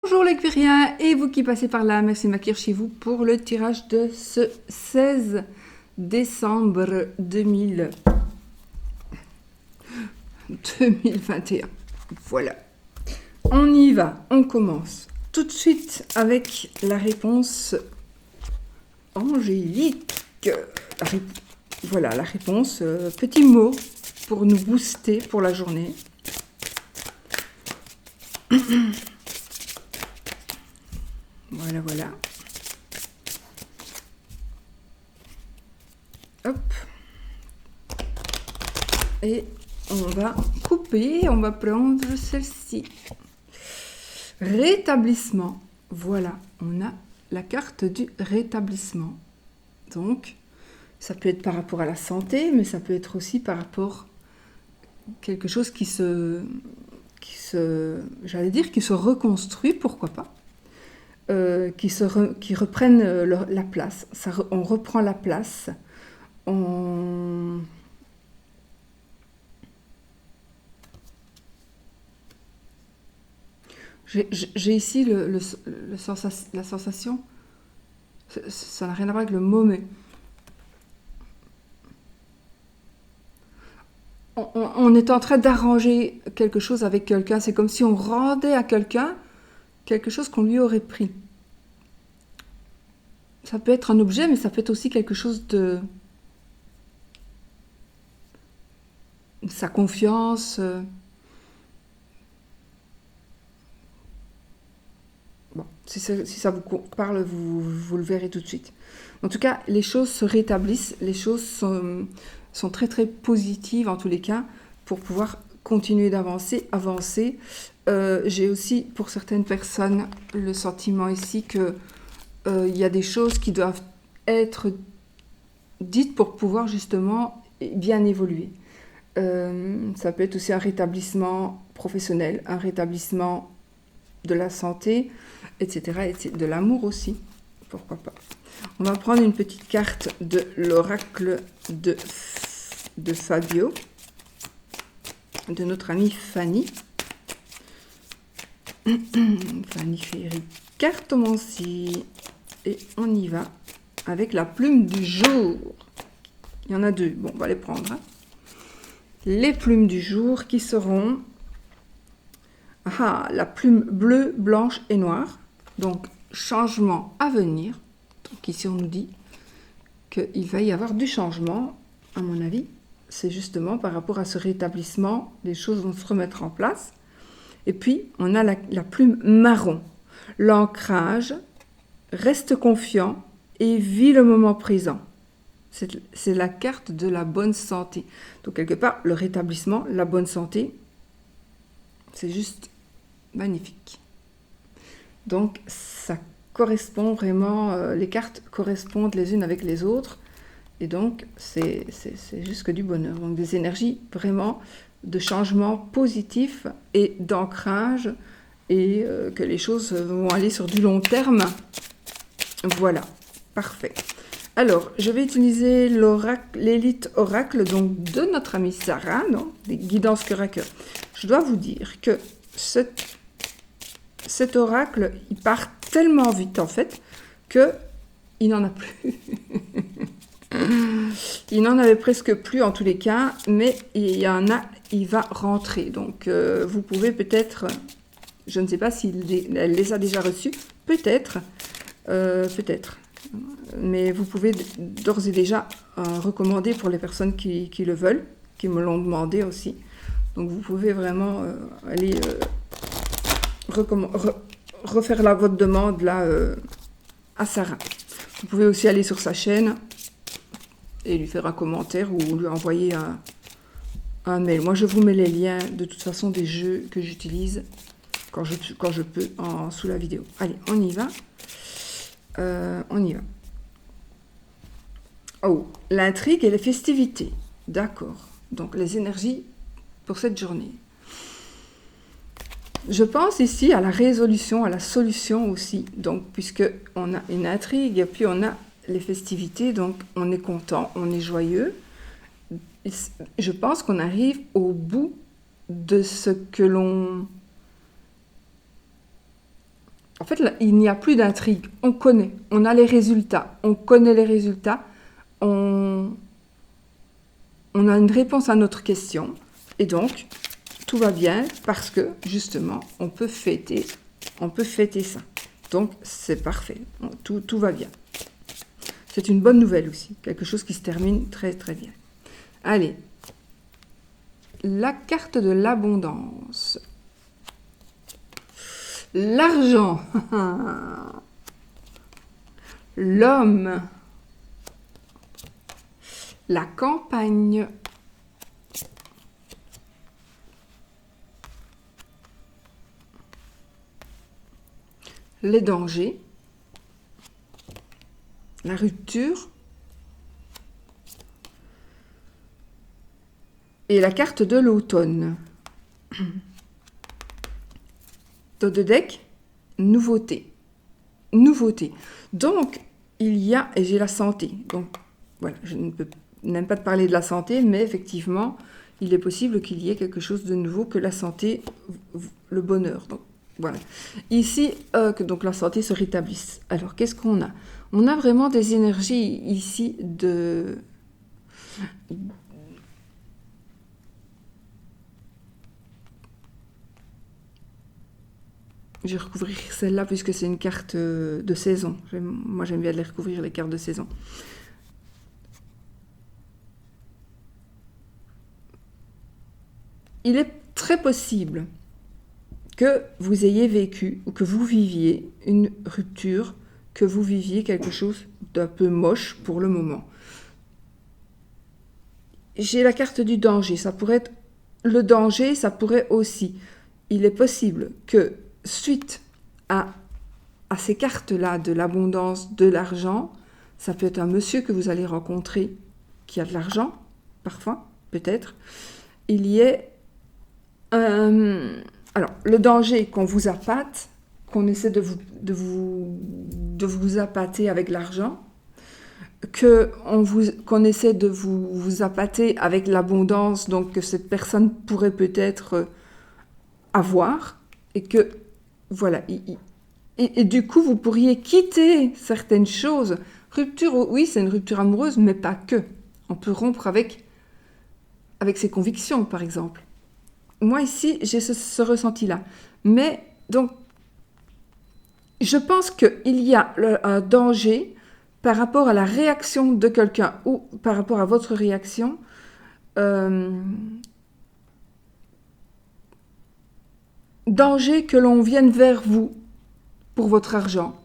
Bonjour les Quiriens et vous qui passez par là, merci Makir chez vous pour le tirage de ce 16 décembre 2021. Voilà, on y va, on commence tout de suite avec la réponse angélique. Voilà la réponse, petit mot pour nous booster pour la journée. Voilà, voilà. Hop. Et on va couper, on va prendre celle-ci. Rétablissement. Voilà, on a la carte du rétablissement. Donc, ça peut être par rapport à la santé, mais ça peut être aussi par rapport à quelque chose qui se reconstruit, pourquoi pas. Qui reprennent la place. On reprend la place. J'ai ici la sensation, ça n'a rien à voir avec le mot, mais on est en train d'arranger quelque chose avec quelqu'un. C'est comme si on rendait à quelqu'un quelque chose qu'on lui aurait pris. Ça peut être un objet, mais ça peut être aussi quelque chose de... sa confiance. Bon, si ça vous parle, vous le verrez tout de suite. En tout cas, les choses se rétablissent, les choses sont très très positives en tous les cas pour pouvoir continuer d'avancer, avancer. J'ai aussi pour certaines personnes le sentiment ici que il y a des choses qui doivent être dites pour pouvoir justement bien évoluer. Ça peut être aussi un rétablissement professionnel, un rétablissement de la santé, etc. et de l'amour aussi, pourquoi pas. On va prendre une petite carte de l'oracle de Fabio, de notre amie Fanny. Fanny Ferry, cartomancie. Et on y va avec la plume du jour. Il y en a deux. Bon, on va les prendre. Hein. Les plumes du jour qui seront... la plume bleue, blanche et noire. Donc, changement à venir. Donc ici, on nous dit qu'il va y avoir du changement, à mon avis. C'est justement par rapport à ce rétablissement, les choses vont se remettre en place. Et puis, on a la plume marron. L'ancrage, reste confiant et vis le moment présent. C'est la carte de la bonne santé. Donc, quelque part, le rétablissement, la bonne santé, c'est juste magnifique. Donc, ça correspond vraiment, les cartes correspondent les unes avec les autres. Et donc, c'est juste que du bonheur. Donc, des énergies vraiment de changement positif et d'ancrage et que les choses vont aller sur du long terme. Voilà, parfait. Alors, je vais utiliser l'élite oracle donc de notre amie Sarah, non, des guidances cœur à cœur. Je dois vous dire que cet oracle, il part tellement vite en fait que il n'en a plus. Il n'en avait presque plus en tous les cas, mais il y en a, il va rentrer. Donc, vous pouvez peut-être, je ne sais pas s'il les a déjà reçus, peut-être, mais vous pouvez d'ores et déjà recommander pour les personnes qui le veulent, qui me l'ont demandé aussi. Donc, vous pouvez vraiment aller refaire votre demande là à Sarah. Vous pouvez aussi aller sur sa chaîne et lui faire un commentaire ou lui envoyer un mail. Moi, je vous mets les liens de toute façon des jeux que j'utilise quand je peux sous la vidéo. Allez, on y va. On y va. Oh, l'intrigue et les festivités. D'accord. Donc, les énergies pour cette journée. Je pense ici à la résolution, à la solution aussi. Donc, puisque on a une intrigue et puis on a les festivités, donc on est content, on est joyeux. Je pense qu'on arrive au bout de ce que l'on En fait, là, il n'y a plus d'intrigue. On connaît, on a les résultats. On connaît les résultats. On a une réponse à notre question. Et donc, tout va bien parce que, justement, on peut fêter ça. Donc, c'est parfait. Tout va bien. C'est une bonne nouvelle aussi. Quelque chose qui se termine très, très bien. Allez. La carte de l'abondance. L'argent. L'homme. La campagne. Les dangers. La rupture. Et la carte de l'automne. Dos de deck, nouveauté. Nouveauté. Donc, il y a, et j'ai la santé. Donc, voilà, je n'aime pas de parler de la santé, mais effectivement, il est possible qu'il y ait quelque chose de nouveau que la santé, le bonheur. Donc, voilà. Ici, que donc la santé se rétablisse. Alors, qu'est-ce qu'on a? On a vraiment des énergies ici de... Je vais recouvrir celle-là puisque c'est une carte de saison. Moi, j'aime bien les recouvrir, les cartes de saison. Il est très possible que vous ayez vécu ou que vous viviez une rupture, que vous viviez quelque chose d'un peu moche pour le moment. J'ai la carte du danger. Ça pourrait être le danger, ça pourrait aussi. Il est possible que suite à ces cartes-là de l'abondance, de l'argent, ça peut être un monsieur que vous allez rencontrer qui a de l'argent, parfois, peut-être. Il y ait alors, le danger qu'on vous appâte, qu'on essaie de vous appâter avec l'argent, qu'on essaie de vous appâter avec l'abondance, donc que cette personne pourrait peut-être avoir, et que, voilà, et du coup, vous pourriez quitter certaines choses. Rupture, oui, c'est une rupture amoureuse, mais pas que. On peut rompre avec ses convictions, par exemple. Moi, ici, j'ai ce ressenti-là. Mais, donc, je pense qu'il y a un danger par rapport à la réaction de quelqu'un ou par rapport à votre réaction. Danger que l'on vienne vers vous pour votre argent,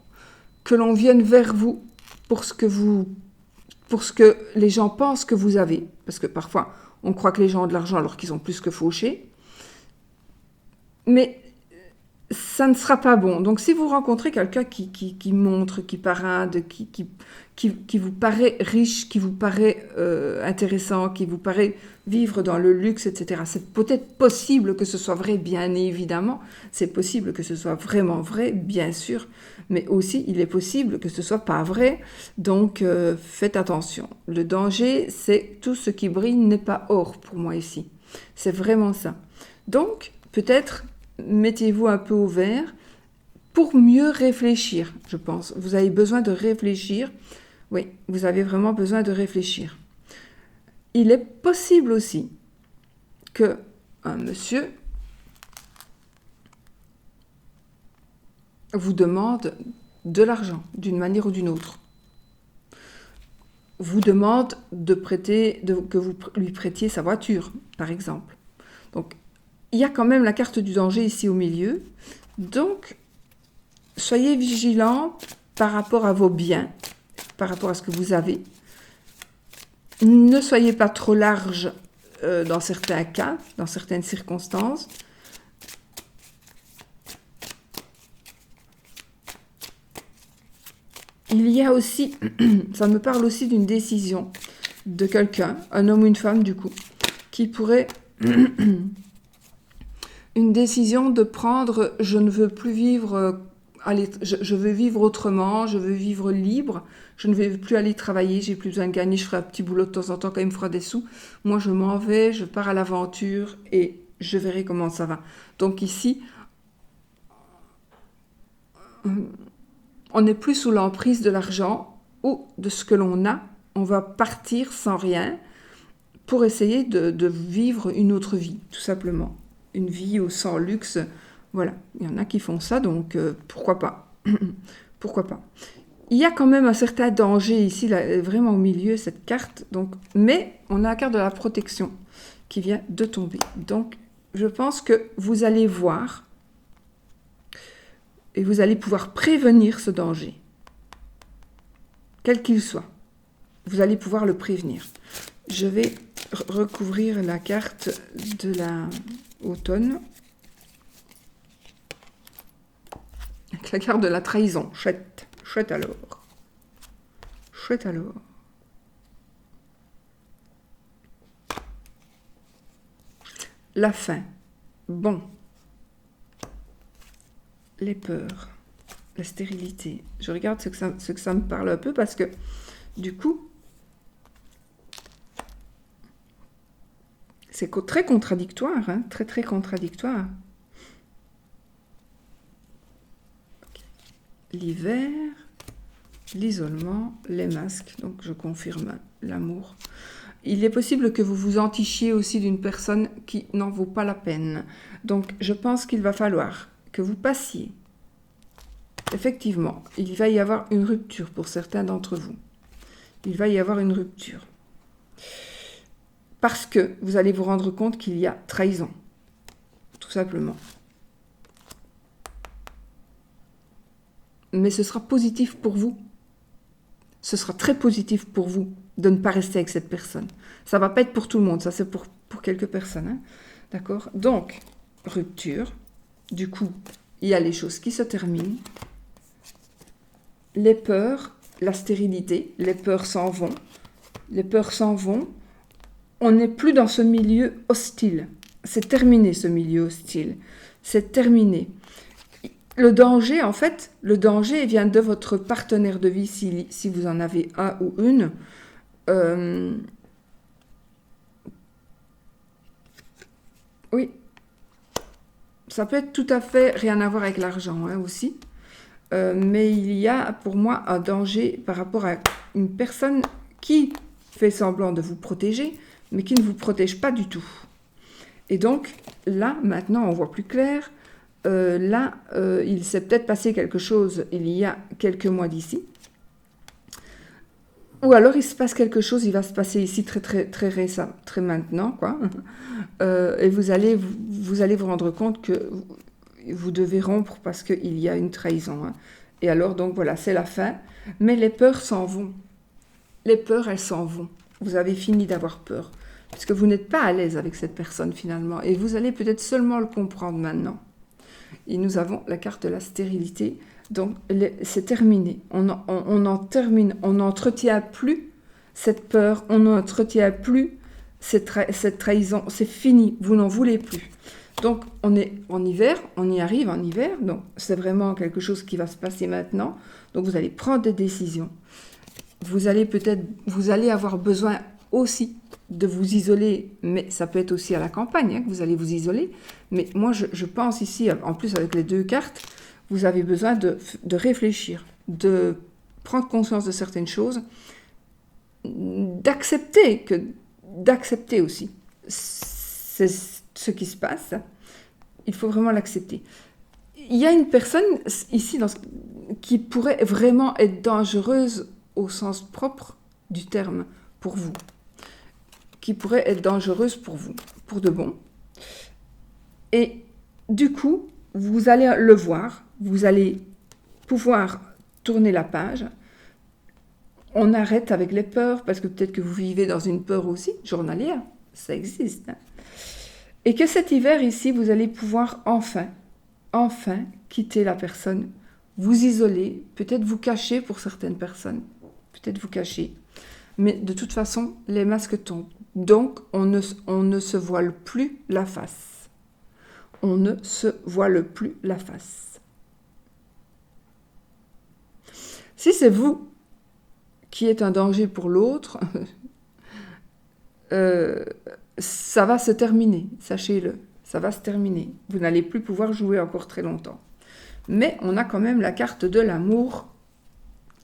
que l'on vienne vers vous pour ce que les gens pensent que vous avez, parce que parfois on croit que les gens ont de l'argent alors qu'ils ont plus que fauché, mais ça ne sera pas bon. Donc si vous rencontrez quelqu'un qui montre, qui parade, qui vous paraît riche, qui vous paraît intéressant, qui vous paraît vivre dans le luxe, etc. C'est peut-être possible que ce soit vrai, bien évidemment. C'est possible que ce soit vraiment vrai, bien sûr. Mais aussi, il est possible que ce soit pas vrai. Donc, faites attention. Le danger, c'est tout ce qui brille n'est pas or pour moi ici. C'est vraiment ça. Donc, peut-être, mettez-vous un peu au vert pour mieux réfléchir, je pense. Vous avez besoin de réfléchir. Oui, vous avez vraiment besoin de réfléchir. Il est possible aussi que un monsieur vous demande de l'argent, d'une manière ou d'une autre. Vous demande que vous lui prêtiez sa voiture, par exemple. Donc, il y a quand même la carte du danger ici au milieu. Donc, soyez vigilants par rapport à vos biens, par rapport à ce que vous avez. Ne soyez pas trop large dans certains cas, dans certaines circonstances. Il y a aussi, ça me parle aussi d'une décision de quelqu'un, un homme ou une femme du coup, qui pourrait... une décision de prendre, je ne veux plus vivre, je veux vivre autrement, je veux vivre libre, je ne vais plus aller travailler, j'ai plus besoin de gagner, je ferai un petit boulot de temps en temps quand il me fera des sous. Moi, je m'en vais, je pars à l'aventure et je verrai comment ça va. Donc ici, on n'est plus sous l'emprise de l'argent ou de ce que l'on a. On va partir sans rien pour essayer de vivre une autre vie, tout simplement. Une vie sans luxe. Voilà, il y en a qui font ça, donc pourquoi pas. Pourquoi pas. Il y a quand même un certain danger ici, là, vraiment au milieu, cette carte. Donc, mais on a la carte de la protection qui vient de tomber. Donc, je pense que vous allez voir et vous allez pouvoir prévenir ce danger, quel qu'il soit. Vous allez pouvoir le prévenir. Je vais recouvrir la carte de l'automne. Avec la carte de la trahison. Chouette. Chouette alors. Chouette alors. La fin. Bon. Les peurs. La stérilité. Je regarde ce que ça me parle un peu parce que, du coup, c'est très contradictoire. Hein, très, très contradictoire. L'hiver, l'isolement, les masques. Donc, je confirme l'amour. Il est possible que vous vous entichiez aussi d'une personne qui n'en vaut pas la peine. Donc, je pense qu'il va falloir que vous passiez. Effectivement, il va y avoir une rupture pour certains d'entre vous. Il va y avoir une rupture. Parce que vous allez vous rendre compte qu'il y a trahison. Tout simplement. Mais ce sera positif pour vous. Ce sera très positif pour vous de ne pas rester avec cette personne. Ça ne va pas être pour tout le monde, ça c'est pour quelques personnes. Hein. D'accord? Donc, rupture. Du coup, il y a les choses qui se terminent. Les peurs, la stérilité, les peurs s'en vont. Les peurs s'en vont. On n'est plus dans ce milieu hostile. C'est terminé ce milieu hostile. C'est terminé. Le danger, en fait, le danger vient de votre partenaire de vie, si vous en avez un ou une. Oui. Ça peut être tout à fait rien à voir avec l'argent hein, aussi. Mais il y a pour moi un danger par rapport à une personne qui fait semblant de vous protéger, mais qui ne vous protège pas du tout. Et donc, là, maintenant, on voit plus clair. Il s'est peut-être passé quelque chose il y a quelques mois d'ici. Ou alors il se passe quelque chose, il va se passer ici très récemment, très maintenant, quoi. Et vous allez vous rendre compte que vous devez rompre parce qu'il y a une trahison. Hein. Et alors, donc voilà, c'est la fin. Mais les peurs s'en vont. Les peurs, elles s'en vont. Vous avez fini d'avoir peur. Parce que vous n'êtes pas à l'aise avec cette personne finalement. Et vous allez peut-être seulement le comprendre maintenant. Et nous avons la carte de la stérilité. Donc, c'est terminé. On en termine. On n'entretient plus cette peur. On n'entretient plus cette trahison. C'est fini. Vous n'en voulez plus. Donc, on est en hiver. On y arrive en hiver. Donc, c'est vraiment quelque chose qui va se passer maintenant. Donc, vous allez prendre des décisions. Vous allez avoir besoin aussi de vous isoler, mais ça peut être aussi à la campagne hein, que vous allez vous isoler. Mais moi, je pense ici, en plus avec les deux cartes, vous avez besoin de réfléchir, de prendre conscience de certaines choses, d'accepter aussi. C'est ce qui se passe. Il faut vraiment l'accepter. Il y a une personne ici qui pourrait vraiment être dangereuse au sens propre du terme pour vous. Qui pourrait être dangereuse pour vous, pour de bon. Et du coup, vous allez le voir, vous allez pouvoir tourner la page. On arrête avec les peurs, parce que peut-être que vous vivez dans une peur aussi, journalière, ça existe. Hein. Et que cet hiver ici, vous allez pouvoir enfin quitter la personne, vous isoler, peut-être vous cacher pour certaines personnes, peut-être vous cacher. Mais de toute façon, les masques tombent. Donc, on ne se voile plus la face. On ne se voile plus la face. Si c'est vous qui êtes un danger pour l'autre, ça va se terminer, sachez-le. Ça va se terminer. Vous n'allez plus pouvoir jouer encore très longtemps. Mais on a quand même la carte de l'amour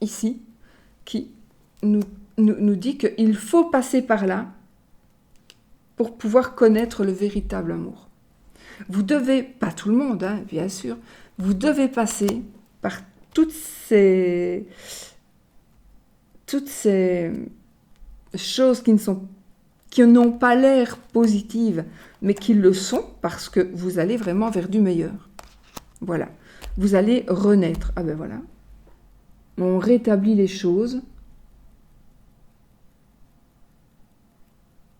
ici qui nous dit qu'il faut passer par là pour pouvoir connaître le véritable amour. Vous devez, pas tout le monde, hein, bien sûr, vous devez passer par toutes ces choses qui n'ont pas l'air positives, mais qui le sont parce que vous allez vraiment vers du meilleur. Voilà. Vous allez renaître. Ah ben voilà. On rétablit les choses.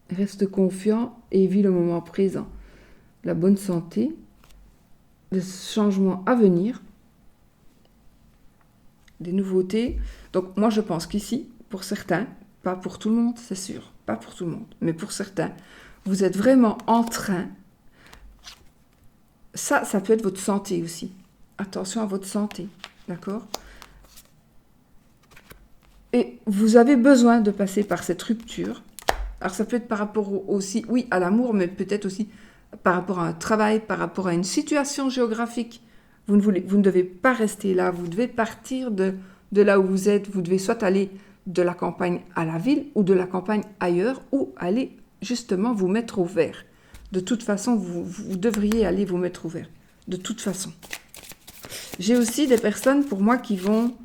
Reste confiant et vis le moment présent. La bonne santé, le changement à venir, des nouveautés. Donc moi je pense qu'ici, pour certains, pas pour tout le monde, c'est sûr, pas pour tout le monde, mais pour certains, vous êtes vraiment en train, ça peut être votre santé aussi. Attention à votre santé, d'accord? Et vous avez besoin de passer par cette rupture. Alors ça peut être par rapport aussi, oui, à l'amour, mais peut-être aussi par rapport à un travail, par rapport à une situation géographique. Vous ne devez pas rester là, vous devez partir de là où vous êtes. Vous devez soit aller de la campagne à la ville ou de la campagne ailleurs, ou aller justement vous mettre au vert. De toute façon, vous devriez aller vous mettre au vert. De toute façon. J'ai aussi des personnes pour moi qui vont,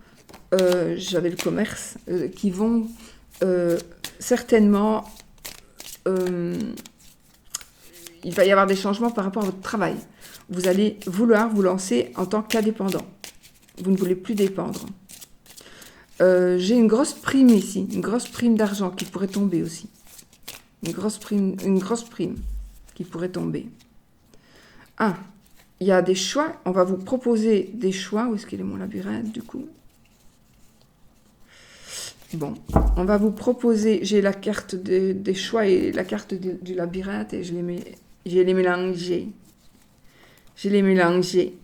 j'avais le commerce, qui vont certainement, il va y avoir des changements par rapport à votre travail. Vous allez vouloir vous lancer en tant qu'indépendant. Vous ne voulez plus dépendre. J'ai une grosse prime ici, une grosse prime d'argent qui pourrait tomber aussi. Une grosse prime qui pourrait tomber. Ah, il y a des choix. On va vous proposer des choix. Où est-ce qu'il est mon labyrinthe du coup? Bon, on va vous proposer. J'ai la carte des choix et la carte du labyrinthe et je les mélanger. Je les mélanger.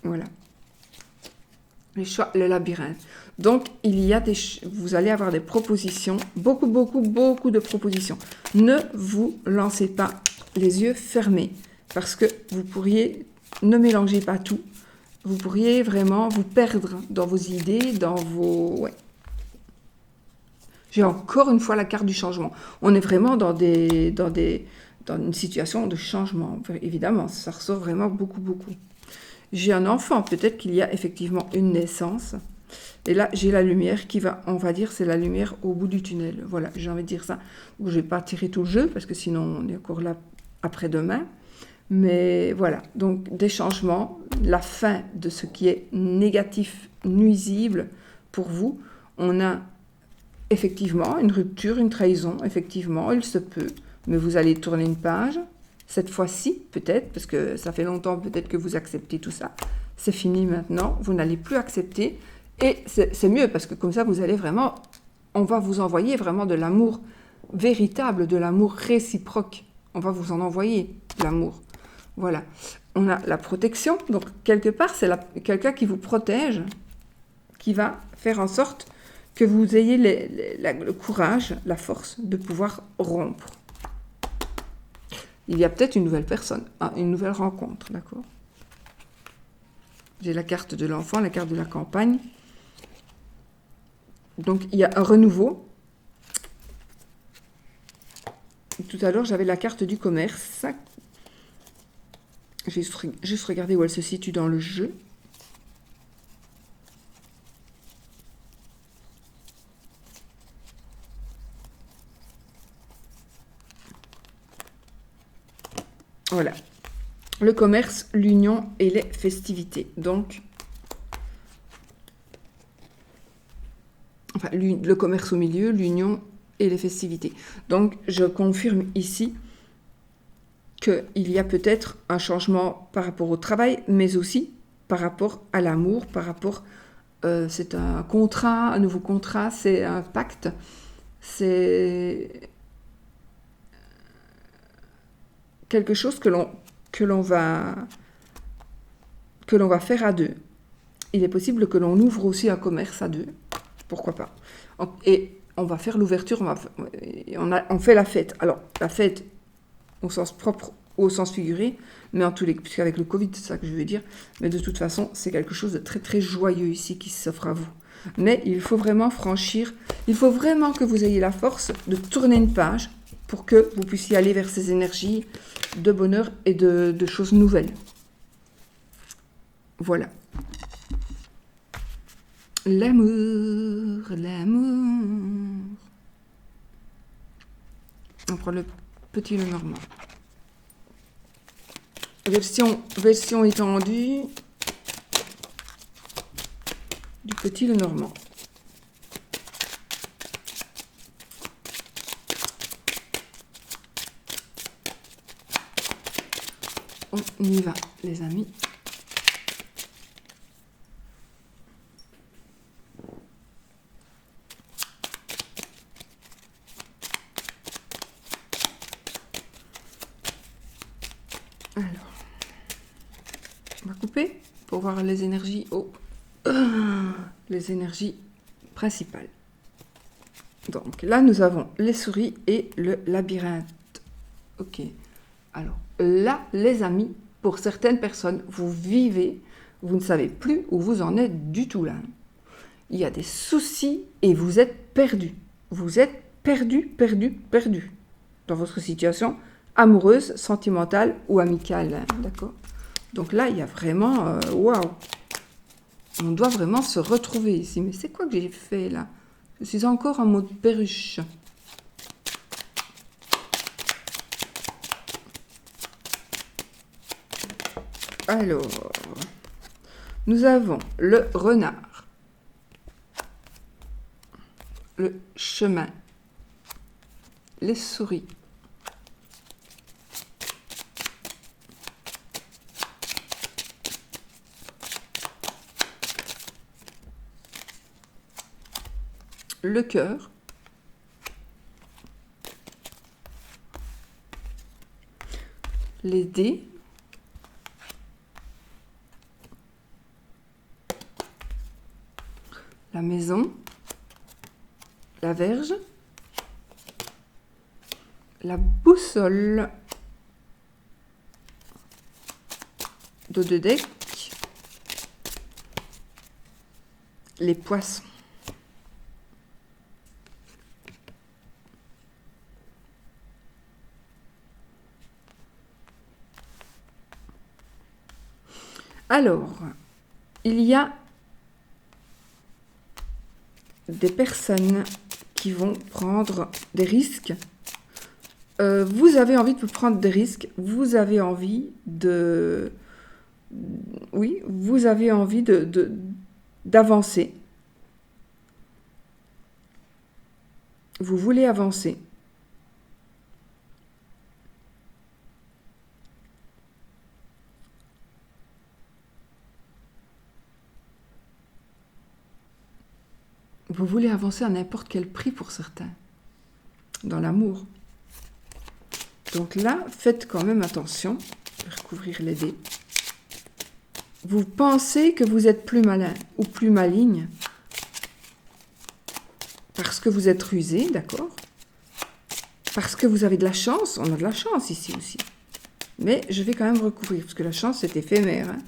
Voilà. Les choix, le labyrinthe. Donc, vous allez avoir des propositions, beaucoup de propositions. Ne vous lancez pas les yeux fermés, parce que ne mélangez pas tout. Vous pourriez vraiment vous perdre dans vos idées, dans vos... Ouais. J'ai encore une fois la carte du changement. On est vraiment dans une situation de changement. Évidemment, ça ressort vraiment beaucoup. J'ai un enfant, peut-être qu'il y a effectivement une naissance. Et là, j'ai la lumière qui va, on va dire, c'est la lumière au bout du tunnel. Voilà, j'ai envie de dire ça. Je ne vais pas tirer tout le jeu, parce que sinon, on est encore là après-demain. Mais voilà, donc des changements, la fin de ce qui est négatif, nuisible pour vous. On a effectivement une rupture, une trahison, effectivement, il se peut. Mais vous allez tourner une page, cette fois-ci, peut-être, parce que ça fait longtemps peut-être que vous acceptez tout ça. C'est fini maintenant, vous n'allez plus accepter. Et c'est mieux, parce que comme ça, vous allez vraiment... On va vous envoyer vraiment de l'amour véritable, de l'amour réciproque. On va vous en envoyer, de l'amour. Voilà. On a la protection. Donc, quelque part, c'est quelqu'un qui vous protège, qui va faire en sorte que vous ayez le courage, la force de pouvoir rompre. Il y a peut-être une nouvelle personne, une nouvelle rencontre, d'accord? J'ai la carte de l'enfant, la carte de la campagne. Donc, il y a un renouveau. Tout à l'heure, j'avais la carte du commerce. J'ai juste regardé où elle se situe dans le jeu. Voilà. Le commerce, l'union et les festivités. Donc, enfin, le commerce au milieu, l'union et les festivités. Donc, je confirme ici qu'il y a peut-être un changement par rapport au travail, mais aussi par rapport à l'amour, par rapport... c'est un contrat, un nouveau contrat, c'est un pacte, c'est quelque chose que l'on va faire à deux. Il est possible que l'on ouvre aussi un commerce à deux, pourquoi pas. Et on va faire l'ouverture, on fait la fête. Alors, la fête, au sens propre, au sens figuré, mais en tous les cas, puisqu'avec le Covid, c'est ça que je veux dire, mais de toute façon, c'est quelque chose de très très joyeux ici qui s'offre à vous. Mais il faut vraiment franchir, il faut vraiment que vous ayez la force de tourner une page pour que vous puissiez aller vers ces énergies de bonheur et de choses nouvelles. Voilà. L'amour, l'amour. On prend le petit Lenormand. Version étendue du petit Lenormand. On y va, les amis. Alors, on va couper pour voir les énergies. Oh, les énergies principales. Donc là, nous avons les souris et le labyrinthe. Ok. Alors là, les amis, pour certaines personnes, vous vivez, vous ne savez plus où vous en êtes du tout là. Il y a des soucis et vous êtes perdu. Vous êtes perdu dans votre situation amoureuse, sentimentale ou amicale. Hein, d'accord? Donc là, il y a vraiment... Waouh! On doit vraiment se retrouver ici. Mais c'est quoi que j'ai fait là? Je suis encore en mode perruche. Alors, nous avons le renard, le chemin, les souris, le cœur, les dés, la maison, la verge, la boussole, dos de deck, les poissons. Alors, il y a des personnes qui vont prendre des risques. Vous avez envie de prendre des risques. Vous avez envie de... Oui, vous avez envie d'avancer. Vous voulez avancer. Vous voulez avancer à n'importe quel prix pour certains, dans l'amour. Donc là, faites quand même attention. Je vais recouvrir les dés. Vous pensez que vous êtes plus malin ou plus maligne parce que vous êtes rusé, d'accord? Parce que vous avez de la chance. On a de la chance ici aussi. Mais je vais quand même recouvrir parce que la chance, c'est éphémère. Hein.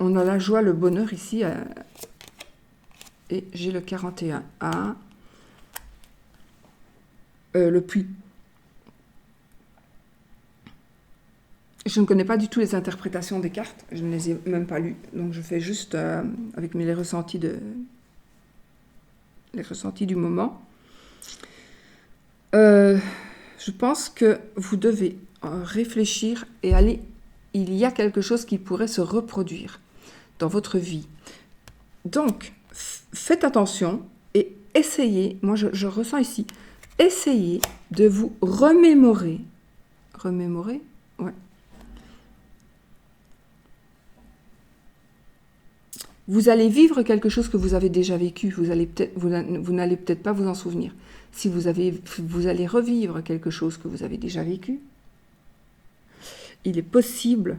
On a la joie, le bonheur ici. Et j'ai le 41A. Le puits. Je ne connais pas du tout les interprétations des cartes. Je ne les ai même pas lues. Donc je fais juste avec les ressentis du moment. Je pense que vous devez réfléchir et aller... Il y a quelque chose qui pourrait se reproduire dans votre vie. Donc, faites attention et essayez, moi je ressens ici, essayez de vous remémorer. Remémorer? Ouais. Vous allez vivre quelque chose que vous avez déjà vécu, vous n'allez peut-être pas vous en souvenir. Si vous allez revivre quelque chose que vous avez déjà vécu, il est possible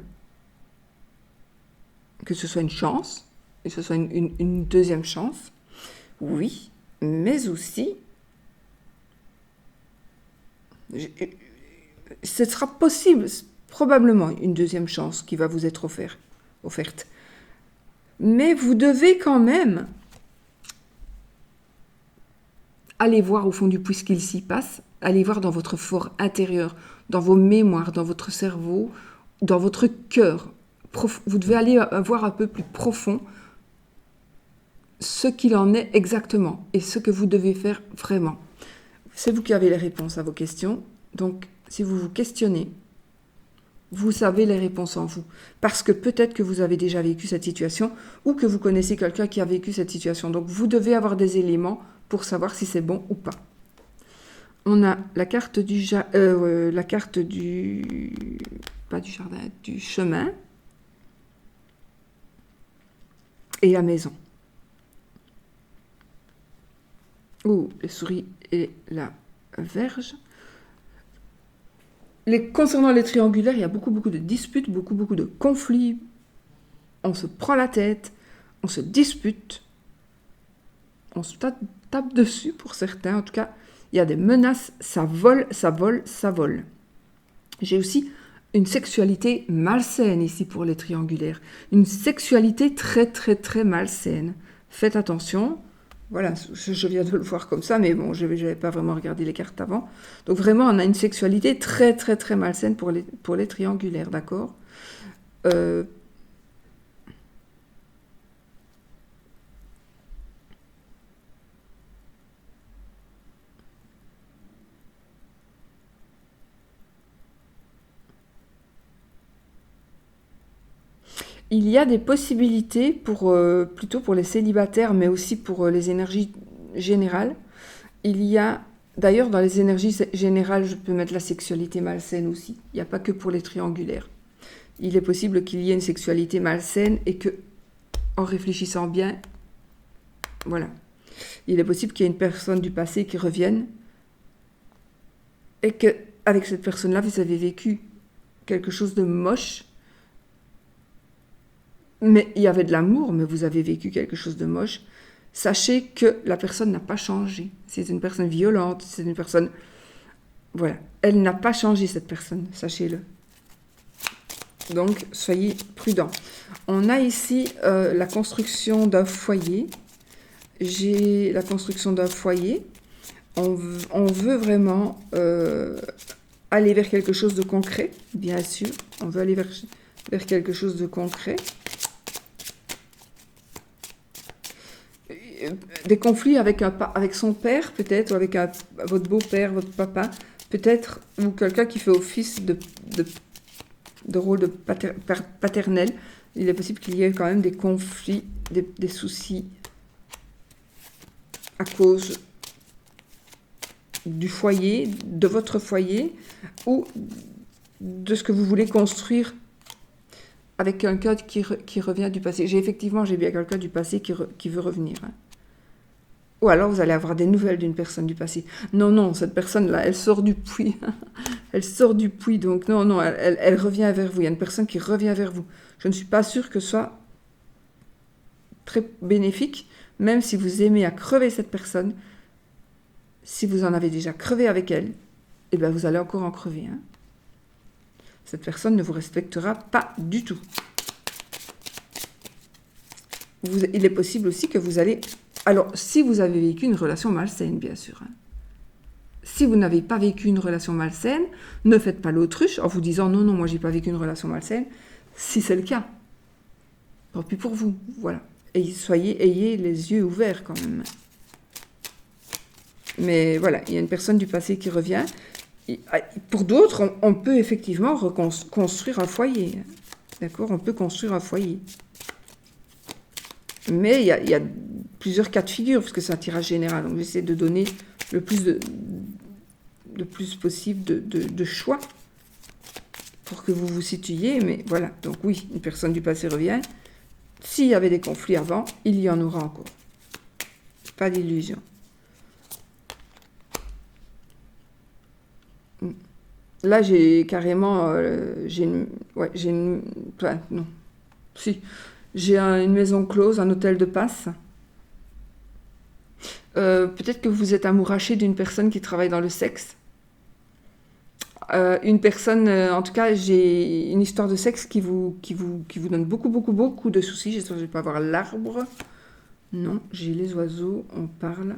que ce soit une chance, et que ce soit une deuxième chance, oui, mais aussi, Ce sera possible, probablement, une deuxième chance qui va vous être offerte. Mais vous devez quand même aller voir au fond du puits ce qu'il s'y passe, aller voir dans votre fort intérieur, dans vos mémoires, dans votre cerveau, dans votre cœur. Vous devez aller voir un peu plus profond ce qu'il en est exactement et ce que vous devez faire vraiment. C'est vous qui avez les réponses à vos questions. Donc, si vous vous questionnez, vous savez les réponses en vous. Parce que peut-être que vous avez déjà vécu cette situation ou que vous connaissez quelqu'un qui a vécu cette situation. Donc, vous devez avoir des éléments pour savoir si c'est bon ou pas. On a la carte du chemin et la maison. Ou les souris et la verge. Concernant les triangulaires, il y a beaucoup de disputes, beaucoup de conflits. On se prend la tête, on se dispute, on se tape dessus pour certains. En tout cas, il y a des menaces, ça vole. J'ai aussi une sexualité malsaine ici pour les triangulaires. Une sexualité très malsaine. Faites attention. Voilà, je viens de le voir comme ça, mais bon, je n'avais pas vraiment regardé les cartes avant. Donc vraiment, on a une sexualité très malsaine pour les triangulaires, d'accord ? Il y a des possibilités plutôt pour les célibataires, mais aussi pour les énergies générales. Il y a, d'ailleurs, dans les énergies générales, je peux mettre la sexualité malsaine aussi. Il n'y a pas que pour les triangulaires. Il est possible qu'il y ait une sexualité malsaine et que, en réfléchissant bien, voilà. Il est possible qu'il y ait une personne du passé qui revienne et qu'avec cette personne-là, vous avez vécu quelque chose de moche. Mais il y avait de l'amour, mais vous avez vécu quelque chose de moche. Sachez que la personne n'a pas changé. C'est une personne violente, c'est une personne... Voilà, elle n'a pas changé cette personne, sachez-le. Donc, soyez prudents. On a ici la construction d'un foyer. J'ai la construction d'un foyer. On veut vraiment aller vers quelque chose de concret, bien sûr. On veut aller vers quelque chose de concret. Des conflits avec son père, peut-être, ou avec votre beau-père, votre papa, peut-être, ou quelqu'un qui fait office de rôle de paternel. Il est possible qu'il y ait quand même des conflits, des soucis à cause du foyer, de votre foyer, ou de ce que vous voulez construire avec quelqu'un qui revient du passé. J'ai bien quelqu'un du passé qui veut revenir. Hein. Ou alors vous allez avoir des nouvelles d'une personne du passé. Non, cette personne-là, elle sort du puits. Elle sort du puits, donc non, elle revient vers vous. Il y a une personne qui revient vers vous. Je ne suis pas sûre que ce soit très bénéfique, même si vous aimez à crever cette personne. Si vous en avez déjà crevé avec elle, eh bien vous allez encore en crever. Hein. Cette personne ne vous respectera pas du tout. Il est possible aussi que vous allez... Alors, si vous avez vécu une relation malsaine, bien sûr. Hein. Si vous n'avez pas vécu une relation malsaine, ne faites pas l'autruche en vous disant « Non, moi, j'ai pas vécu une relation malsaine. » Si c'est le cas, tant pis pour vous. Voilà. Et ayez les yeux ouverts quand même. Mais voilà, il y a une personne du passé qui revient. Pour d'autres, on peut effectivement construire un foyer. D'accord ? On peut construire un foyer. Mais il y a plusieurs cas de figure, parce que c'est un tirage général. Donc j'essaie de donner le plus possible de choix pour que vous vous situiez. Mais voilà, donc oui, une personne du passé revient. S'il y avait des conflits avant, il y en aura encore. Pas d'illusion. Là, j'ai carrément... j'ai une maison close, un hôtel de passe. Peut-être que vous êtes amouraché d'une personne qui travaille dans le sexe. une personne, en tout cas, j'ai une histoire de sexe qui vous donne beaucoup de soucis. J'espère que je vais pas avoir l'arbre. Non, j'ai les oiseaux, on parle,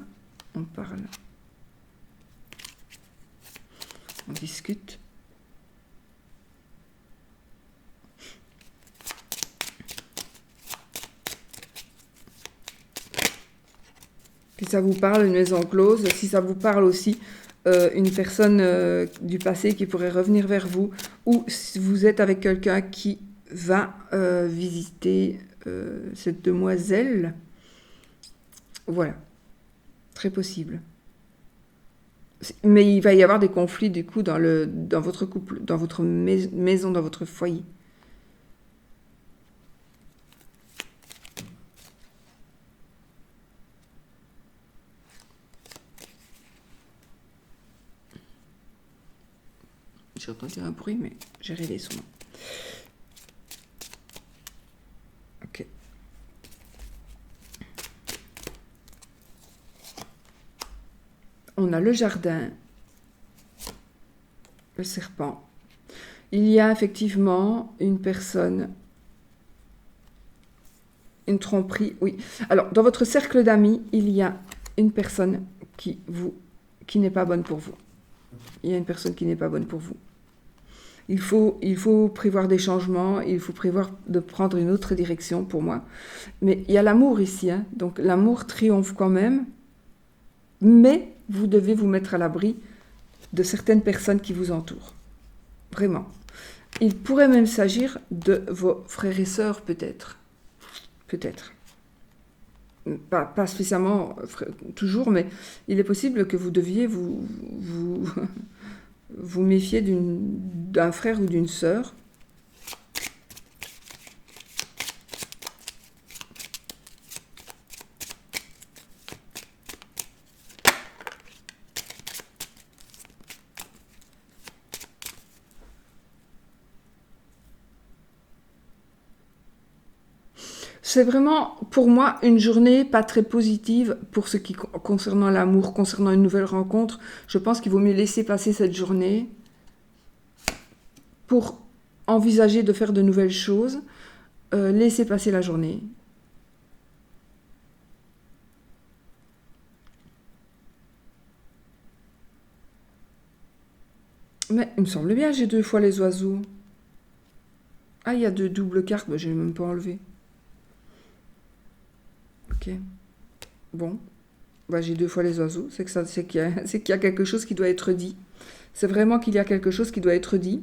on discute. Si ça vous parle, une maison close, si ça vous parle aussi, une personne du passé qui pourrait revenir vers vous, ou si vous êtes avec quelqu'un qui va visiter cette demoiselle, voilà, très possible. Mais il va y avoir des conflits du coup dans votre couple, dans votre maison, dans votre foyer. J'ai entendu un bruit, mais j'ai réglé son nom. Ok. On a le jardin, le serpent. Il y a effectivement une personne, une tromperie, oui. Alors, dans votre cercle d'amis, il y a une personne qui n'est pas bonne pour vous. Il y a une personne qui n'est pas bonne pour vous. Il faut prévoir des changements, il faut prévoir de prendre une autre direction pour moi. Mais il y a l'amour ici, hein, donc l'amour triomphe quand même, mais vous devez vous mettre à l'abri de certaines personnes qui vous entourent. Vraiment. Il pourrait même s'agir de vos frères et sœurs, peut-être. Peut-être. Pas spécialement toujours, mais il est possible que vous deviez vous méfier d'un frère ou d'une sœur. C'est vraiment, pour moi, une journée pas très positive pour ce qui concernant l'amour, concernant une nouvelle rencontre. Je pense qu'il vaut mieux laisser passer cette journée pour envisager de faire de nouvelles choses. Laissez passer la journée. Mais il me semble bien, j'ai 2 fois les oiseaux. Ah, il y a 2 doubles cartes, bah, je n'ai même pas enlevé. Ok. Bon. Bah, j'ai 2 fois les oiseaux. C'est qu'il y a quelque chose qui doit être dit. C'est vraiment qu'il y a quelque chose qui doit être dit.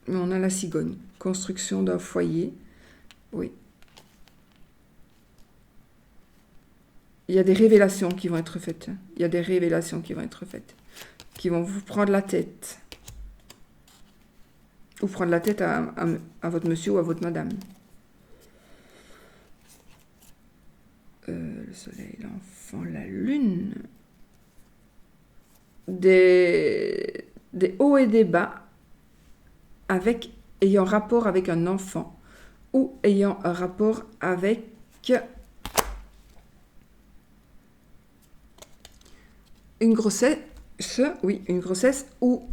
Mais on a la cigogne. Construction d'un foyer. Oui. Il y a des révélations qui vont être faites. Il y a des révélations qui vont être faites. Qui vont vous prendre la tête. Ou prendre la tête à votre monsieur ou à votre madame. Le soleil, l'enfant, la lune. Des hauts et des bas ayant rapport avec un enfant ou ayant un rapport avec une grossesse, oui, une grossesse où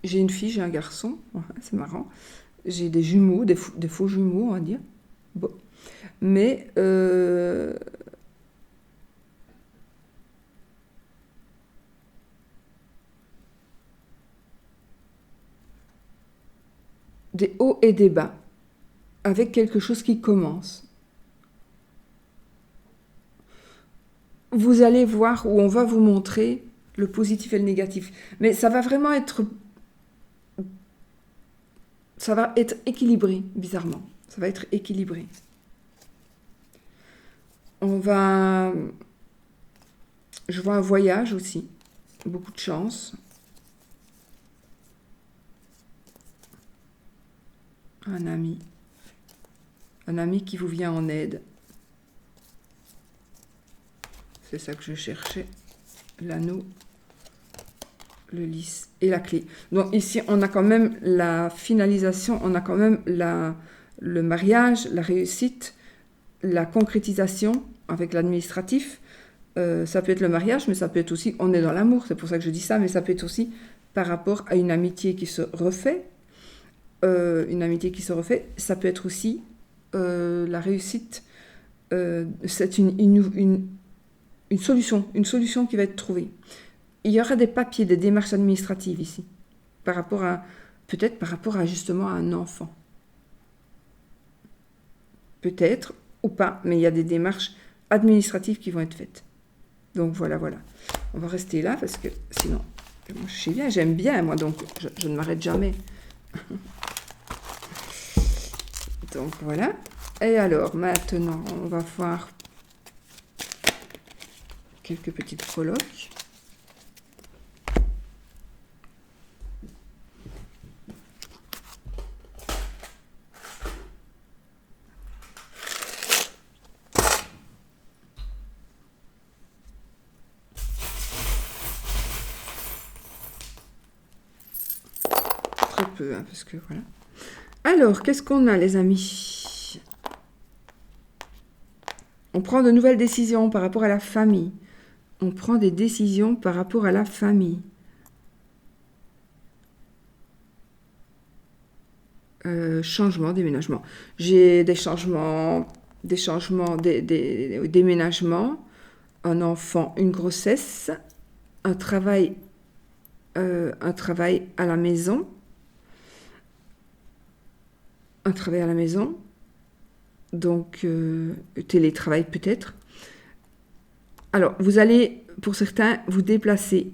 j'ai une fille, j'ai un garçon, c'est marrant, j'ai des jumeaux, des faux jumeaux, on va dire. Bon. Mais des hauts et des bas, avec quelque chose qui commence. Vous allez voir où on va vous montrer le positif et le négatif. Mais ça va vraiment être... Ça va être équilibré, bizarrement. Ça va être équilibré. Je vois un voyage aussi. Beaucoup de chance. Un ami. Un ami qui vous vient en aide. C'est ça que je cherchais. L'anneau, le lys et la clé. Donc ici, on a quand même la finalisation, on a quand même le mariage, la réussite, la concrétisation avec l'administratif, Ça peut être le mariage, mais ça peut être aussi, on est dans l'amour, c'est pour ça que je dis ça, mais ça peut être aussi par rapport à une amitié qui se refait. Une amitié qui se refait, ça peut être aussi la réussite. C'est une solution qui va être trouvée. Il y aura des papiers, des démarches administratives ici, peut-être par rapport à justement à un enfant. Peut-être, ou pas, mais il y a des démarches administratives qui vont être faites. Donc voilà. On va rester là parce que sinon, moi, je sais bien, j'aime bien, moi, donc je ne m'arrête jamais. Donc voilà. Et alors, maintenant, on va voir quelques petites breloques. Très peu, hein, parce que voilà. Alors, qu'est-ce qu'on a, les amis? On prend de nouvelles décisions par rapport à la famille. On prend des décisions par rapport à la famille. Changement, déménagement. J'ai des déménagements, un enfant, une grossesse, un travail à la maison. Un travail à la maison. Donc, télétravail peut-être. Alors, vous allez, pour certains, vous déplacer.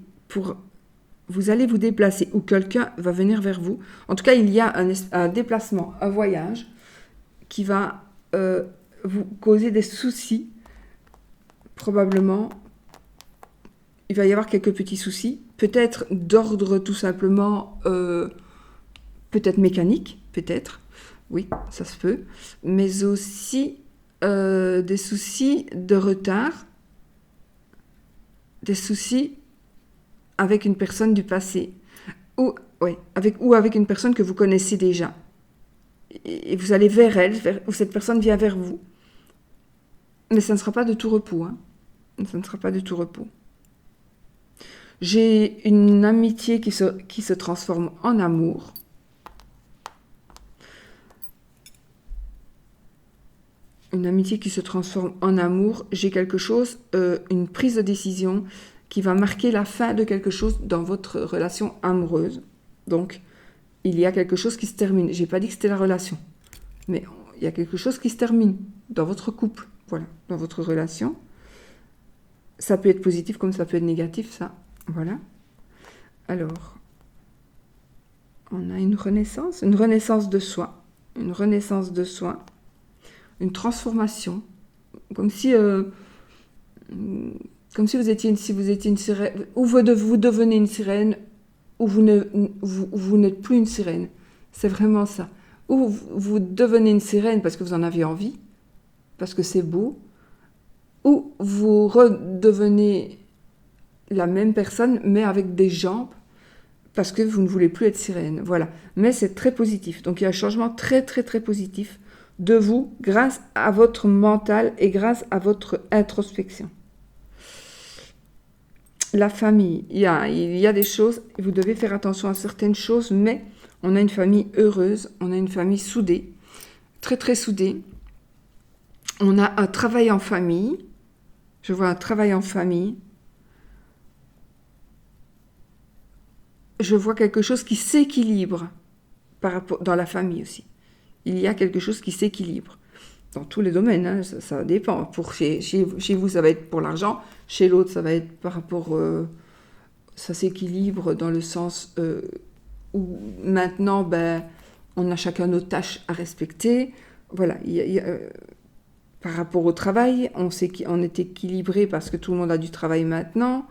Vous allez vous déplacer ou quelqu'un va venir vers vous. En tout cas, il y a un déplacement, un voyage qui va vous causer des soucis. Probablement, il va y avoir quelques petits soucis. Peut-être d'ordre tout simplement, peut-être mécanique, peut-être. Oui, ça se peut. Mais aussi des soucis de retard. Des soucis avec une personne du passé, ou avec une personne que vous connaissez déjà. Et vous allez vers elle, ou cette personne vient vers vous. Mais ça ne sera pas de tout repos. Hein. Ça ne sera pas de tout repos. J'ai une amitié qui se transforme en amour. Une amitié qui se transforme en amour. J'ai quelque chose, une prise de décision qui va marquer la fin de quelque chose dans votre relation amoureuse. Donc, il y a quelque chose qui se termine. Je n'ai pas dit que c'était la relation, mais il y a quelque chose qui se termine dans votre couple, voilà, dans votre relation. Ça peut être positif comme ça peut être négatif, ça, voilà. Alors, on a une renaissance de soi, une transformation, comme si vous étiez une sirène, ou vous devenez une sirène, ou vous n'êtes plus une sirène. C'est vraiment ça. Ou vous devenez une sirène parce que vous en aviez envie, parce que c'est beau, ou vous redevenez la même personne, mais avec des jambes, parce que vous ne voulez plus être sirène. Voilà. Mais c'est très positif. Donc il y a un changement très, très, très positif de vous grâce à votre mental et grâce à votre introspection. La famille, il y a des choses, vous devez faire attention à certaines choses, mais on a une famille heureuse, on a une famille soudée, très très soudée. On a un travail en famille, je vois un travail en famille. Je vois quelque chose qui s'équilibre dans la famille aussi. Il y a quelque chose qui s'équilibre. Dans tous les domaines, hein, ça dépend. Chez vous, ça va être pour l'argent. Chez l'autre, ça va être par rapport... ça s'équilibre dans le sens où maintenant, on a chacun nos tâches à respecter. Voilà. Par rapport au travail, on est équilibré parce que tout le monde a du travail maintenant.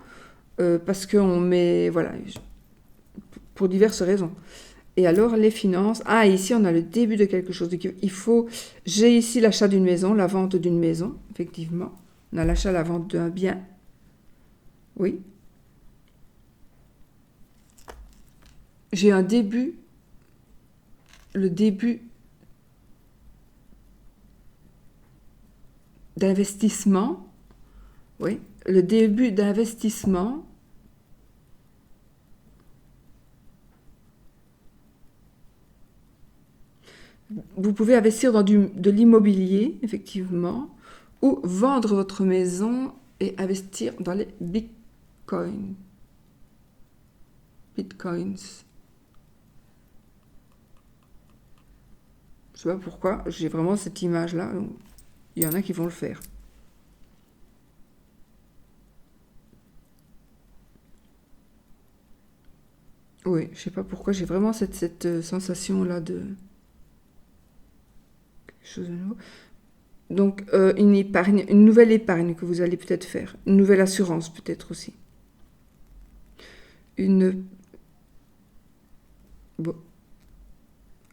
Parce qu'on met... Voilà. Pour diverses raisons. Et alors, les finances. Ah, ici, on a le début de quelque chose. J'ai ici l'achat d'une maison, la vente d'une maison, effectivement. On a l'achat, la vente d'un bien. Oui. J'ai un début. Le début d'investissement. Oui, le début d'investissement. Vous pouvez investir dans de l'immobilier, effectivement, ou vendre votre maison et investir dans les bitcoins. Bitcoins. Je sais pas pourquoi, j'ai vraiment cette image-là. Il y en a qui vont le faire. Oui, je sais pas pourquoi, j'ai vraiment cette sensation-là de quelque chose de nouveau. Donc, une épargne, une nouvelle épargne que vous allez peut-être faire. Une nouvelle assurance, peut-être aussi. Bon,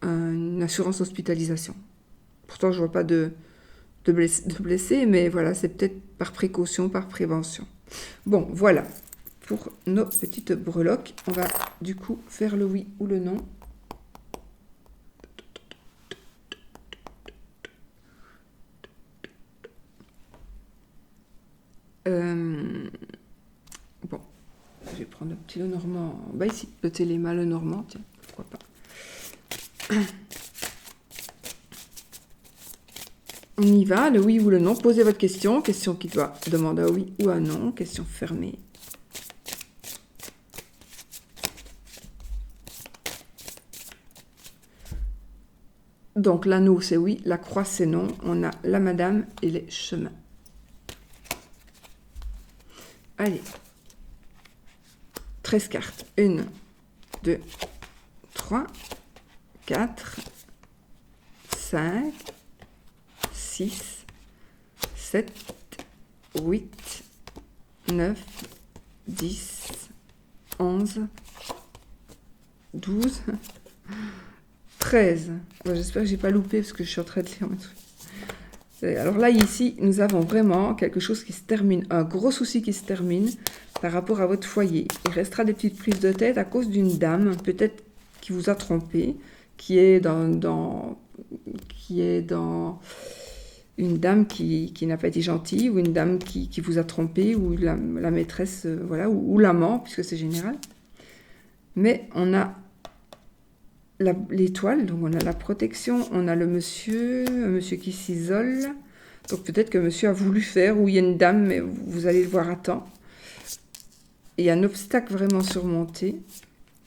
une assurance hospitalisation. Pourtant, je vois pas de blessés, mais voilà, c'est peut-être par précaution, par prévention. Bon, voilà. Pour nos petites breloques, on va du coup faire le oui ou le non. Bon, je vais prendre le petit Lenormand. Bah ici, le Téléma Lenormand, tiens, pourquoi pas. On y va, le oui ou le non. Posez votre question. Question qui doit demander un oui ou un non. Question fermée. Donc l'anneau c'est oui, la croix c'est non. On a la madame et les chemins. Allez. 13 cartes. 1, 2, 3, 4, 5, 6, 7, 8, 9, 10, 11, 12, 13. Bon, j'espère que j'ai pas loupé parce que je suis en train de lire mes trucs. Alors là, ici, nous avons vraiment quelque chose qui se termine, un gros souci qui se termine par rapport à votre foyer. Il restera des petites prises de tête à cause d'une dame, peut-être qui vous a trompé, qui est dans une dame qui n'a pas été gentille, ou une dame qui vous a trompé, ou la maîtresse, voilà, ou l'amant, puisque c'est général. Mais on a l'étoile, donc on a la protection, on a le monsieur, un monsieur qui s'isole. Donc peut-être que monsieur a voulu faire, ou il y a une dame, mais vous allez le voir à temps. Il y a un obstacle vraiment surmonté.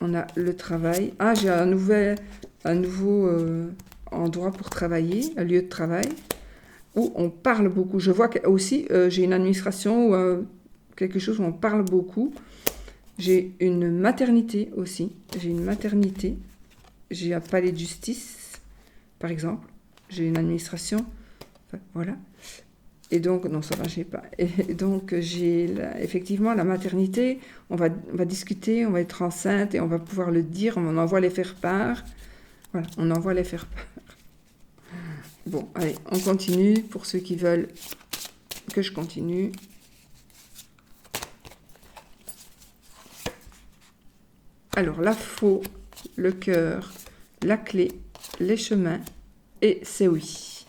On a le travail. Ah, j'ai un nouveau endroit pour travailler, un lieu de travail, où on parle beaucoup. Je vois aussi, j'ai une administration ou quelque chose où on parle beaucoup. J'ai une maternité aussi. J'ai une maternité. J'ai un palais de justice, par exemple. J'ai une administration. Enfin, voilà. Et donc, non, ça va, j'ai pas. Et donc, j'ai effectivement la maternité. On va discuter, on va être enceinte et on va pouvoir le dire. On envoie les faire part. Voilà, on envoie les faire part. Bon, allez, on continue pour ceux qui veulent que je continue. Alors, la faux, le cœur, la clé, les chemins et c'est oui.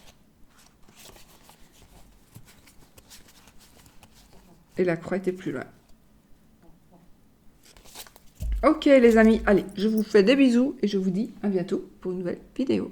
Et la croix était plus loin. Ok les amis, allez, je vous fais des bisous et je vous dis à bientôt pour une nouvelle vidéo.